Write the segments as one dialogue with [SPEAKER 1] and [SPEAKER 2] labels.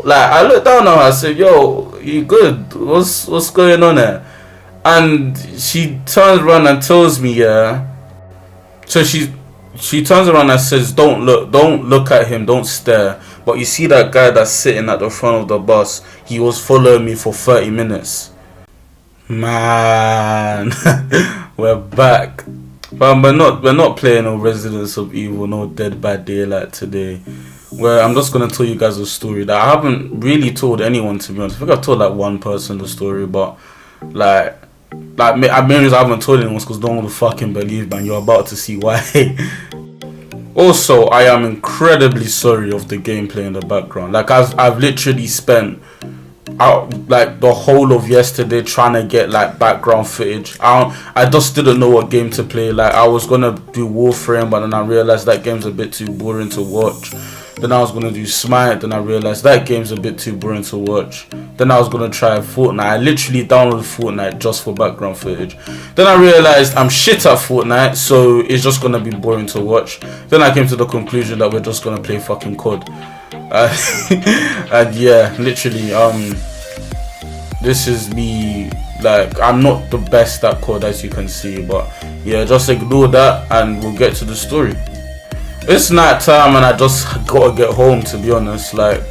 [SPEAKER 1] like, I looked down on her, I said, yo, you good? What's going on there? And she turns around and tells me, yeah. So she turns around and says, don't look at him, don't stare. But you see that guy that's sitting at the front of the bus, he was following me for 30 minutes. Man, we're back. But we're not playing no Residents of Evil, no Dead by Daylight today. Where I'm just gonna tell you guys a story that I haven't really told anyone, to be honest. I think I've told like one person the story, but like I haven't told anyone because no one will fucking believe, man. You're about to see why. Also, I am incredibly sorry of the gameplay in the background. Like I've literally spent out like the whole of yesterday trying to get like background footage. I just didn't know what game to play. Like I was gonna do Warframe, but then I realized that game's a bit too boring to watch. Then I was gonna do Smite, then I realized that game's a bit too boring to watch. Then I was gonna try Fortnite. I literally downloaded Fortnite just for background footage. Then I realized I'm shit at Fortnite, so it's just gonna be boring to watch. Then I came to the conclusion that we're just gonna play fucking COD. And yeah, literally, this is me. Like, I'm not the best at COD, as you can see, but yeah, just ignore that and we'll get to the story. It's night time and I just gotta get home, to be honest. Like,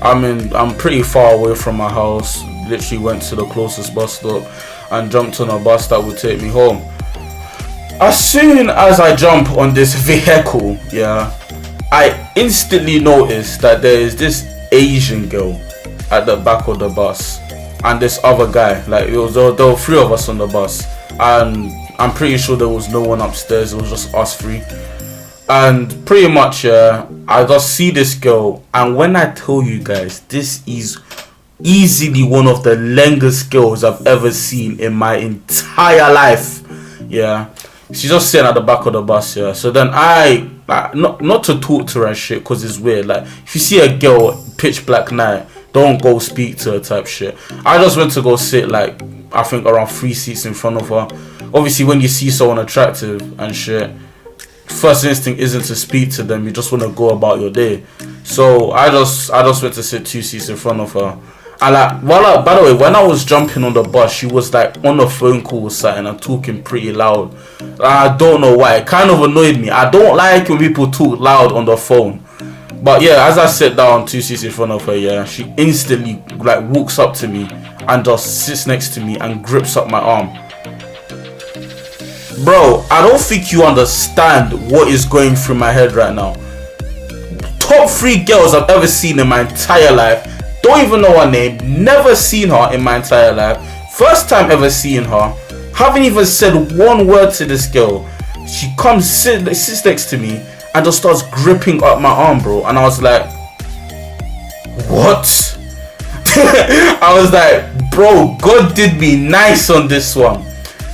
[SPEAKER 1] I'm pretty far away from my house. Literally went to the closest bus stop and jumped on a bus that would take me home. As soon as I jump on this vehicle, yeah, I instantly noticed that there is this Asian girl at the back of the bus and this other guy. Like, there were three of us on the bus, and I'm pretty sure there was no one upstairs. It was just us three. And pretty much, I just see this girl, and when I tell you guys, this is easily one of the longest girls I've ever seen in my entire life. Yeah, she's just sitting at the back of the bus. Yeah, so then I not to talk to her and shit, because it's weird. Like, if you see a girl pitch black night, don't go speak to her type shit. I just went to go sit, like, I think around 3 seats in front of her. Obviously, when you see someone attractive and shit, first instinct isn't to speak to them. You just want to go about your day. So I just went to sit 2 seats in front of her. And like, by the way, when I was jumping on the bus, she was like on a phone call or something and talking pretty loud. I don't know why. It kind of annoyed me. I don't like when people talk loud on the phone. But yeah, as I sit down 2 seats in front of her, yeah, she instantly like walks up to me and just sits next to me and grips up my arm. Bro, I don't think you understand what is going through my head right now. Top 3 girls I've ever seen in my entire life. Don't even know her name. Never seen her in my entire life. First time ever seeing her. Haven't even said one word to this girl. She comes, sits next to me and just starts gripping up my arm, bro. And I was like, what? I was like, bro, God did me nice on this one.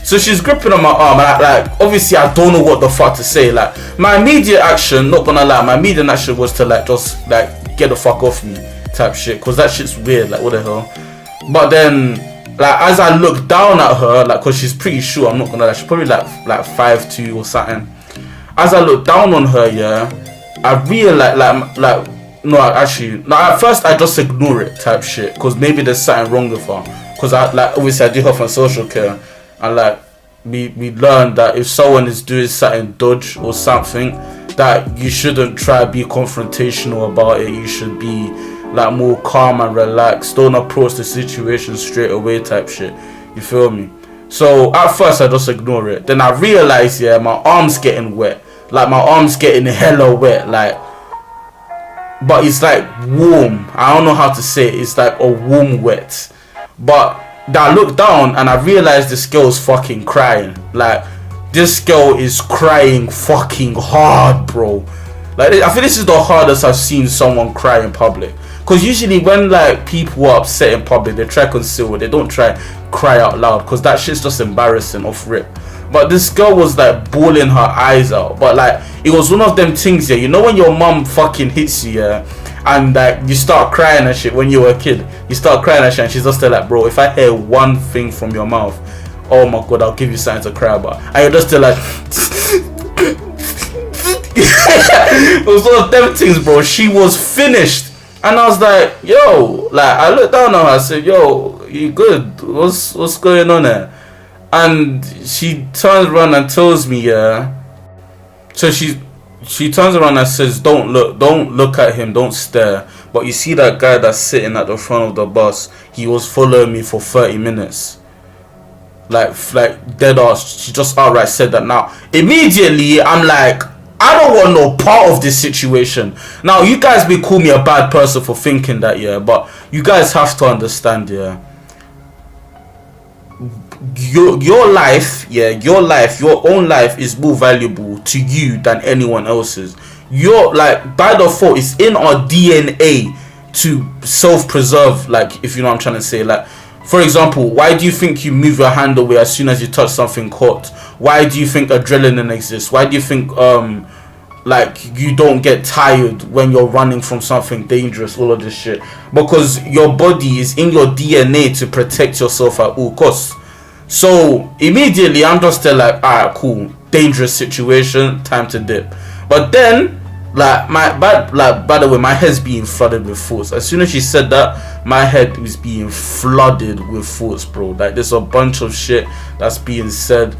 [SPEAKER 1] So she's gripping on my arm, and like, obviously I don't know what the fuck to say. Like, my immediate action, not gonna lie, my immediate action was to like just like get the fuck off me type shit, cause that shit's weird. Like, what the hell? But then, like, as I look down at her, like, cause she's pretty short, I'm not gonna lie, she's probably like 5'2" or something. As I look down on her, yeah, I realize no, at first I just ignore it type shit, cause maybe there's something wrong with her. Cause I like, obviously I do her from social care. And like, we learned that if someone is doing something dodge or something, that you shouldn't try to be confrontational about it. You should be like more calm and relaxed. Don't approach the situation straight away type shit. You feel me? So at first I just ignore it. Then I realize, yeah, my arm's getting wet. Like, my arm's getting hella wet. Like, but it's like warm. I don't know how to say it. It's like a warm wet. But I look down and I realize this girl's fucking crying. Like, this girl is crying fucking hard, bro. Like, I think this is the hardest I've seen someone cry in public. Because usually when like people are upset in public, they try to conceal it. They don't try cry out loud, because that shit's just embarrassing off rip. But this girl was like bawling her eyes out. But like, it was one of them things, yeah, you know when your mum fucking hits you, yeah, and like you start crying and shit when you were a kid. You start crying and shit, and she's just there like, bro, if I hear one thing from your mouth, oh my god, I'll give you something to cry about. And you're just there like it was one of them things, bro. She was finished. And I was like, yo, like I looked down on her, I said, yo, you good? What's going on there? And she turns around and tells me, yeah. So she turns around and says, don't look at him, don't stare. But you see that guy that's sitting at the front of the bus, he was following me for 30 minutes. Like dead ass. She just outright said that. Now immediately I'm like, I don't want no part of this situation. Now you guys may call me a bad person for thinking that, yeah, but you guys have to understand, yeah, your life, yeah, your own life is more valuable to you than anyone else's. Your, like, by default, it's in our DNA to self-preserve, like, if you know what I'm trying to say. Like, for example, why do you think you move your hand away as soon as you touch something hot? Why do you think adrenaline exists? Why do you think like you don't get tired when you're running from something dangerous? All of this shit, because your body is in your DNA to protect yourself at all costs. So immediately I'm just there like, alright, cool, dangerous situation, time to dip. But then, like, by the way, my head's being flooded with thoughts. As soon as she said that, my head was being flooded with thoughts, bro. Like, there's a bunch of shit that's being said,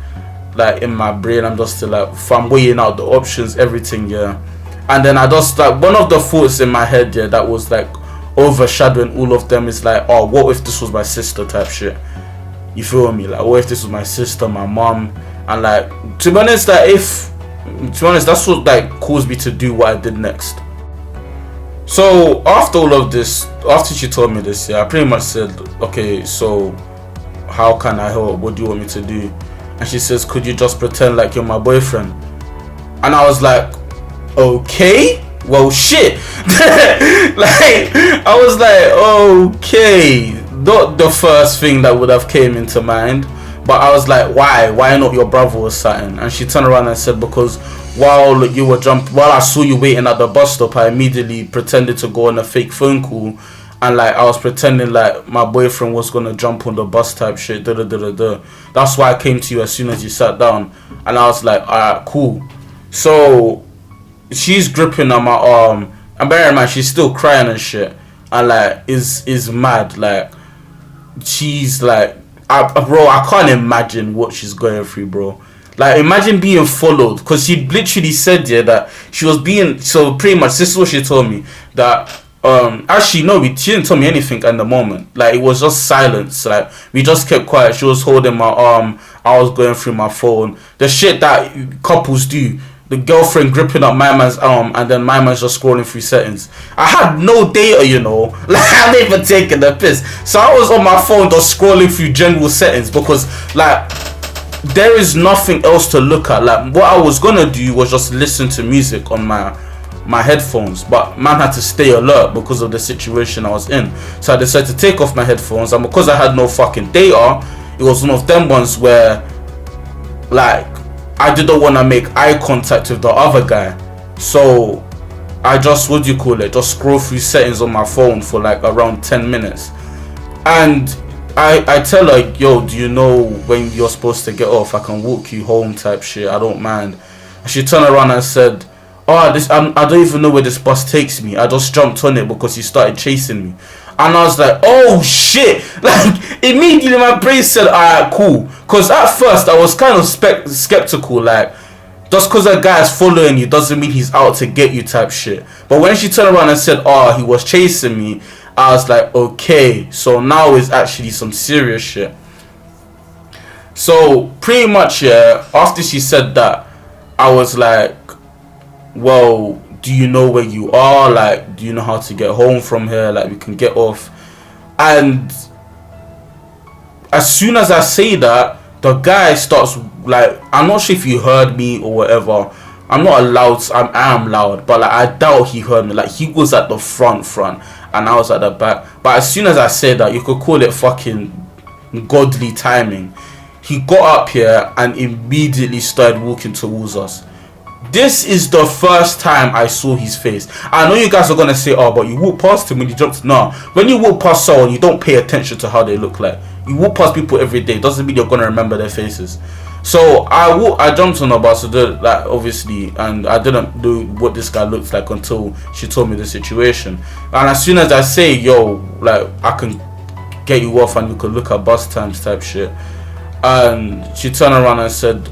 [SPEAKER 1] like, in my brain. I'm just still like, I'm weighing out the options, everything, yeah. And then I just, like, one of the thoughts in my head, yeah, that was like overshadowing all of them is like, oh, what if this was my sister type shit? You feel me? Like, what if this was my sister, my mom? And like, to be honest, like, that's what like caused me to do what I did next. So after all of this, after she told me this, yeah, I pretty much said, okay, so how can I help? What do you want me to do? And she says, could you just pretend like you're my boyfriend? And I was like, okay, well, shit. Like, I was like, okay, not the first thing that would have came into mind. But I was like, why not your brother or something? And she turned around and said, because while I saw you waiting at the bus stop, I immediately pretended to go on a fake phone call, and like I was pretending like my boyfriend was gonna jump on the bus type shit. That's why I came to you as soon as you sat down. And I was like, alright, cool. So she's gripping on my arm, and bear in mind she's still crying and shit, and like is mad. Like, she's like, bro, I can't imagine what she's going through, bro. Like, imagine being followed, because she literally said, yeah, that she was being, so pretty much this is what she told me, that actually no, she didn't tell me anything at the moment. Like, it was just silence. Like, we just kept quiet. She was holding my arm, I was going through my phone, the shit that couples do. The girlfriend gripping up my man's arm, and then my man's just scrolling through settings. I had no data, you know. Like, I'm not even taking the piss. So I was on my phone just scrolling through general settings, because like there is nothing else to look at. Like, what I was gonna do was just listen to music on my headphones, but man had to stay alert because of the situation I was in. So I decided to take off my headphones, and because I had no fucking data, it was one of them ones where like I didn't want to make eye contact with the other guy. So I just, what do you call it, just scroll through settings on my phone for like around 10 minutes. And I tell her, yo, do you know when you're supposed to get off? I can walk you home type shit, I don't mind. And she turned around and said, oh, I don't even know where this bus takes me. I just jumped on it because he started chasing me. And I was like, oh shit. Like, immediately my brain said, alright, cool. Because at first I was kind of skeptical, like, just because a guy is following you doesn't mean he's out to get you type shit. But when she turned around and said, oh, he was chasing me, I was like, okay, so now it's actually some serious shit. So pretty much, yeah, after she said that, I was like, well, do you know where you are? Like, do you know how to get home from here? Like, we can get off. And as soon as I say that, the guy starts, like, I'm not sure if he heard me or whatever. I'm not allowed, I am loud, but like, I doubt he heard me. Like, he was at the front and I was at the back. But as soon as I said that, you could call it fucking godly timing. He got up here and immediately started walking towards us. This is the first time I saw his face. I know you guys are gonna say, oh, but you walk past him when you jumped. No, when you walk past someone, you don't pay attention to how they look like. You walk past people every day, doesn't mean you're gonna remember their faces. So I jumped on the bus, like obviously, and I didn't do what this guy looked like until she told me the situation. And as soon as I say, yo, like I can get you off and we could look at bus times type shit, and she turned around and said,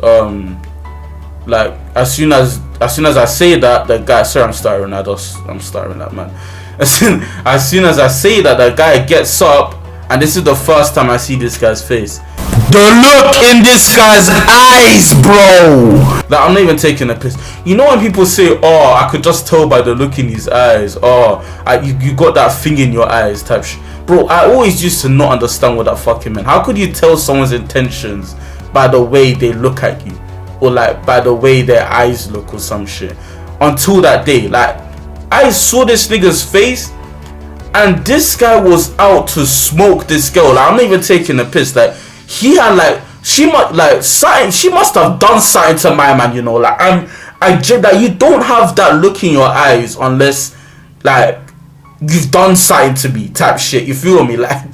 [SPEAKER 1] like as soon as I say that, the guy, sorry, I'm stuttering that, man. As soon as I say that, the guy gets up, and this is the first time I see this guy's face. The look in this guy's eyes, bro. Like, I'm not even taking a piss. You know when people say, oh, I could just tell by the look in his eyes, oh, you got that thing in your eyes type shit. Bro, I always used to not understand what that fucking meant. How could you tell someone's intentions by the way they look at you, or like by the way their eyes look or some shit? Until that day, like I saw this nigga's face, and this guy was out to smoke this girl. Like, I'm not even taking a piss. Like, he had like, she must have done something to my man, you know. Like, that you don't have that look in your eyes unless like you've done something to me type shit. You feel me? Like,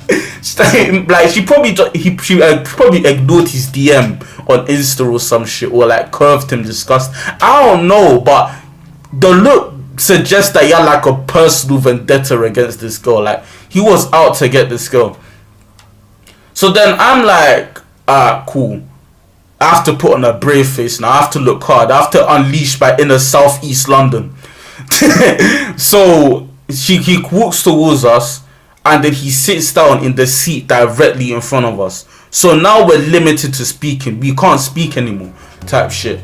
[SPEAKER 1] like she probably ignored his DM on Insta or some shit, or like curved him disgust. I don't know, but the look suggests that he had like a personal vendetta against this girl. Like, he was out to get this girl. So then I'm like, cool. I have to put on a brave face now. I have to look hard. I have to unleash my inner Southeast London. So he walks towards us, and then he sits down in the seat directly in front of us. So now we're limited to speaking. We can't speak anymore type shit.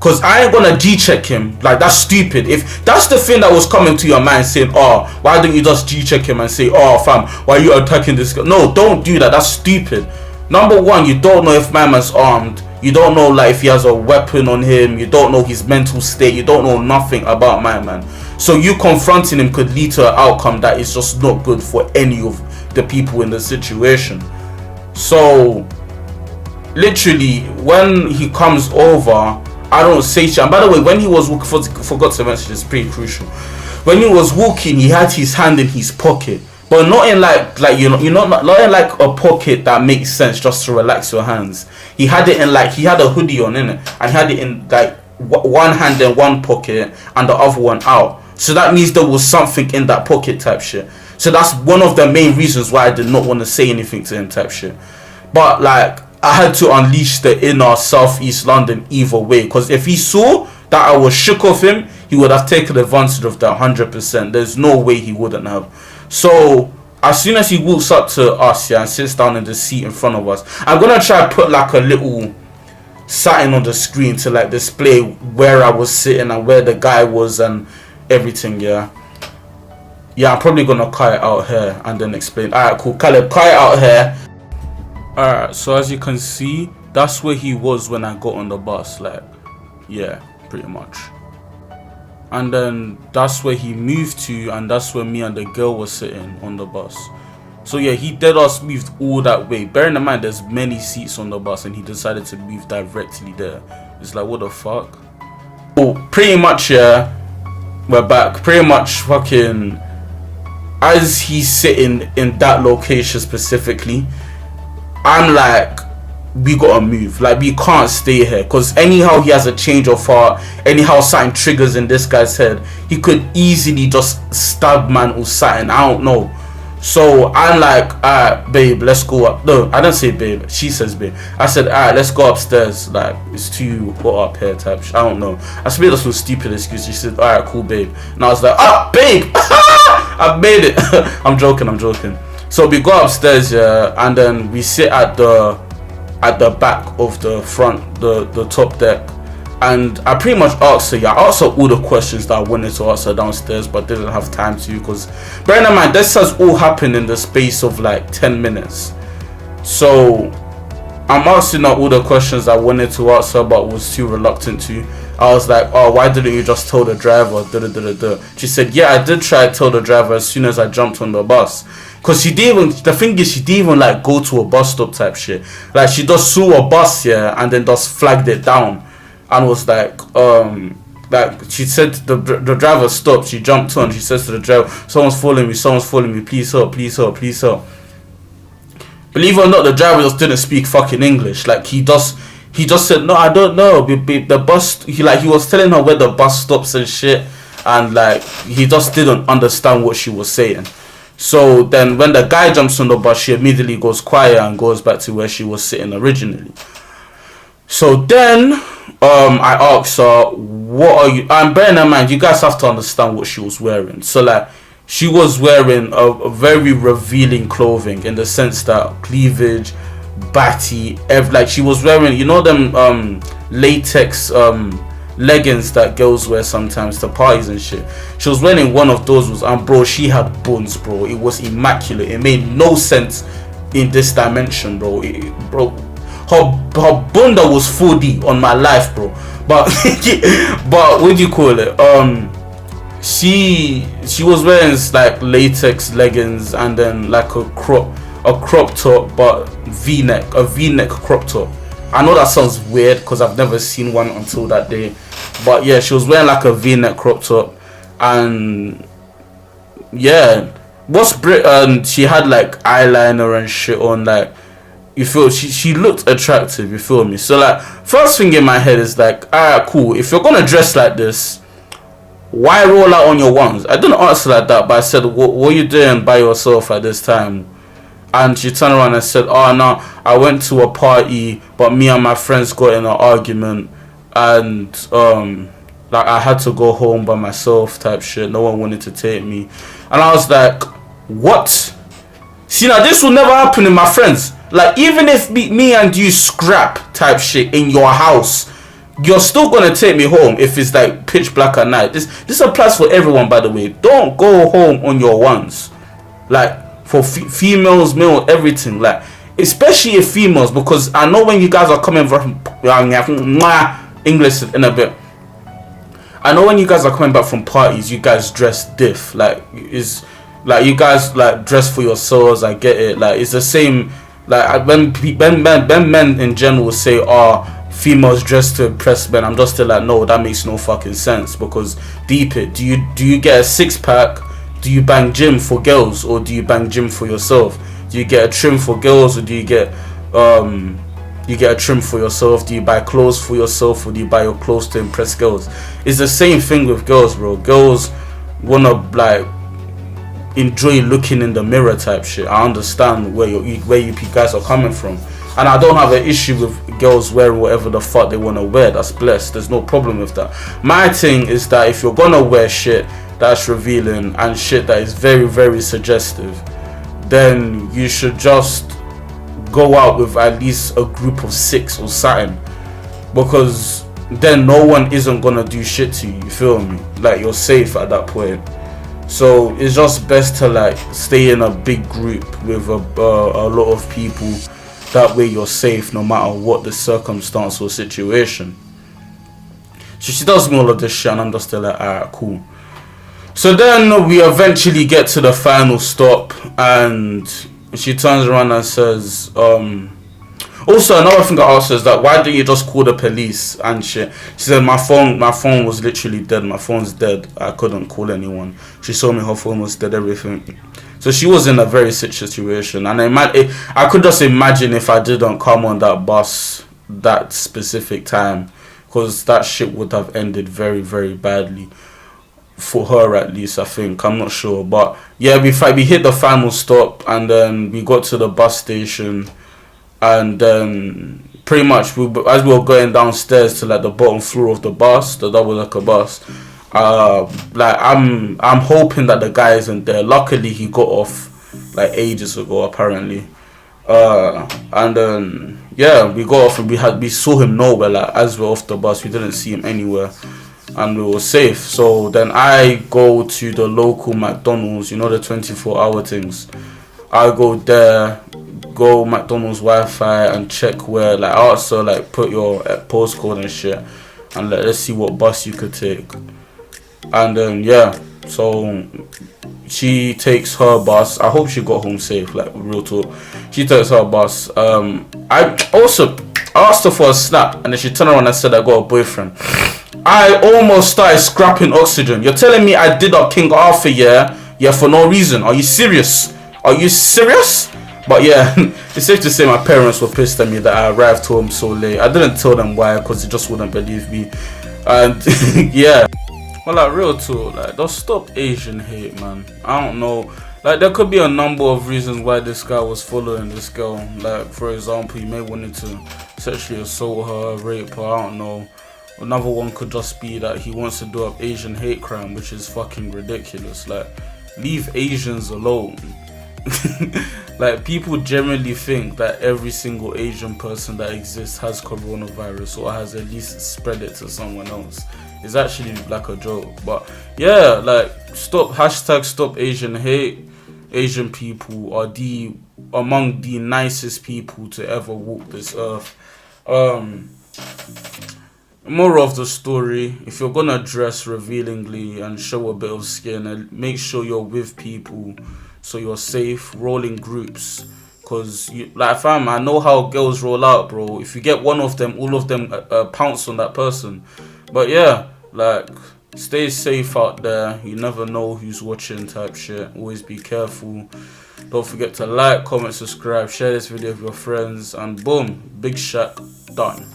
[SPEAKER 1] Cause I ain't gonna G-check him. Like, that's stupid. If that's the thing that was coming to your mind, saying, oh, why don't you just G-check him and say, oh fam, why are you attacking this guy? No, don't do that. That's stupid. Number one, you don't know if my man's armed. You don't know like if he has a weapon on him. You don't know his mental state. You don't know nothing about my man. So you confronting him could lead to an outcome that is just not good for any of the people in the situation. So literally, when he comes over, I don't say shit. And by the way, when he was walking, forgot to mention, it's pretty crucial. When he was walking, he had his hand in his pocket, but not in like not in like a pocket that makes sense just to relax your hands. He had it in like, he had a hoodie on in it, and he had it in like one hand in one pocket and the other one out. So that means there was something in that pocket type shit. So that's one of the main reasons why I did not want to say anything to him type shit. But like, I had to unleash the inner Southeast London either way, because if he saw that I was shook off him, he would have taken advantage of that 100%. There's no way he wouldn't have. So as soon as he walks up to us, yeah, and sits down in the seat in front of us, I'm gonna try to put like a little sign on the screen to like display where I was sitting and where the guy was and everything. Yeah, I'm probably gonna cut it out here and then explain. Alright, cool. Caleb, cut it out here. Alright, so as you can see, that's where he was when I got on the bus. Like, yeah, pretty much. And then that's where he moved to, and that's where me and the girl was sitting on the bus. So yeah, he did us moved all that way. Bearing in mind there's many seats on the bus, and he decided to move directly there. It's like, what the fuck? Oh, pretty much, yeah, we're back. Pretty much fucking as he's sitting in that location specifically, I'm like, we gotta move. Like, we can't stay here, because anyhow he has a change of heart, anyhow something triggers in this guy's head, he could easily just stab man or something. I don't know. So I'm like, alright babe, let's go up. No, I don't say babe, she says babe. I said, alright, let's go upstairs. Like, it's too hot up here type shit. I don't know. I said that's some stupid excuse. She said, alright, cool babe. And I was like, babe, I made it. I'm joking. So we go upstairs, yeah, and then we sit at the back of the front, the top deck, and I pretty much asked her, I asked her all the questions that I wanted to ask her downstairs, but didn't have time to, because bearing in mind this has all happened in the space of like 10 minutes. So I'm asking her all the questions I wanted to ask her but was too reluctant to. I was like, oh, why didn't you just tell the driver? She said, yeah, I did try to tell the driver as soon as I jumped on the bus. Because she didn't even, the thing is, she didn't even like go to a bus stop type shit. Like, she just saw a bus here and then just flagged it down and was like she said the driver stopped. She jumped on. She says to the driver, someone's following me, please help. Believe it or not, the driver just didn't speak fucking English. Like, he just He just said, no, I don't know. The bus. He was telling her where the bus stops and shit, and like he just didn't understand what she was saying. So then when the guy jumps on the bus, she immediately goes quiet and goes back to where she was sitting originally. So then I asked her, what are you, and bearing in mind, you guys have to understand what she was wearing. So like, she was wearing a very revealing clothing in the sense that cleavage, batty, like she was wearing, you know them latex leggings that girls wear sometimes to parties and shit. She was wearing one of those, and bro, she had buns, bro. It was immaculate. It made no sense in this dimension, bro. Her bunda was 4D on my life, bro. But but what do you call it? She was wearing like latex leggings and then like a crop top, but a V-neck crop top. I know that sounds weird because I've never seen one until that day, but yeah, she was wearing like a V-neck crop top, and yeah, she had like eyeliner and shit on, like, you feel, she looked attractive, you feel me? So like, first thing in my head is like, alright, cool, if you're gonna dress like this, why roll out on your ones? I didn't answer like that, but I said, what are you doing by yourself at this time? And she turned around and said, oh no, I went to a party, but me and my friends got in an argument, and like I had to go home by myself type shit. No one wanted to take me. And I was like, what? See, now this will never happen in my friends. Like, even if me and you scrap type shit in your house, you're still gonna take me home if it's like pitch black at night. This applies for everyone, by the way. Don't go home on your ones. Like, for females, male, everything. Like, especially if females, because I know when you guys are coming from English in a bit. I know when you guys are coming back from parties, you guys dress diff. Like, is like you guys like dress for yourselves. I get it. Like, it's the same. Like, when men in general say, oh, females dress to impress men, I'm just still like, no, that makes no fucking sense. Because deep it, do you get a 6-pack? Do you bang gym for girls, or do you bang gym for yourself? Do you get a trim for girls, or do you get a trim for yourself? Do you buy clothes for yourself, or do you buy your clothes to impress girls? It's the same thing with girls, bro. Girls wanna like enjoy looking in the mirror type shit. I understand where you guys are coming from, and I don't have an issue with girls wearing whatever the fuck they wanna wear. That's blessed. There's no problem with that. My thing is that if you're gonna wear shit that's revealing and shit that is very, very suggestive, then you should just go out with at least a group of 6 or something, because then no one isn't gonna do shit to you, you feel me? Like, you're safe at that point. So it's just best to like stay in a big group with a lot of people. That way you're safe no matter what the circumstance or situation. So she does me all of this shit, and I'm just still like, alright, cool. So then we eventually get to the final stop, and she turns around and says, also another thing I asked her is that, why didn't you just call the police and shit? She said, my phone was literally dead. My phone's dead. I couldn't call anyone. She told me her phone was dead, everything. So she was in a very sick situation, and I could just imagine if I didn't come on that bus that specific time, because that shit would have ended very, very badly. For her, at least, I think. I'm not sure, but yeah, we hit the final stop, and then we got to the bus station, and then pretty much as we were going downstairs to like the bottom floor of the bus, the double decker bus, like I'm hoping that the guy isn't there. Luckily, he got off like ages ago, apparently. And then yeah, we got off, and we saw him nowhere. Like, as we're off the bus, we didn't see him anywhere, and we were safe. So then I go to the local McDonald's, you know, the 24-hour things. I go there, go McDonald's Wi-Fi, and check where, like, I asked her, like, put your postcode and shit, and let's see what bus you could take. And then yeah, so she takes her bus. I hope she got home safe, like, real talk. She takes her bus. I also asked her for a snap, and then she turned around and said, I got a boyfriend. I almost started scrapping oxygen. You're telling me I did up King Arthur, yeah, for no reason? Are you serious? Are you serious? But yeah, it's safe to say my parents were pissed at me that I arrived home so late. I didn't tell them why because they just wouldn't believe me. And yeah, well, like real talk, like just stop Asian hate, man. I don't know. Like there could be a number of reasons why this guy was following this girl. Like for example, he may wanted to sexually assault her, rape her. I don't know. Another one could just be that he wants to do up Asian hate crime, which is fucking ridiculous. Like, leave Asians alone. Like, people generally think that every single Asian person that exists has coronavirus or has at least spread it to someone else. It's actually like a joke. But yeah, like, stop Asian hate. Asian people are among the nicest people to ever walk this earth. Moral of the story, if you're gonna dress revealingly and show a bit of skin, and make sure you're with people so you're safe, roll in groups. Cause like fam, I know how girls roll out, bro. If you get one of them, all of them pounce on that person. But yeah, like, stay safe out there. You never know who's watching type shit. Always be careful. Don't forget to like, comment, subscribe, share this video with your friends, and boom, big shot done.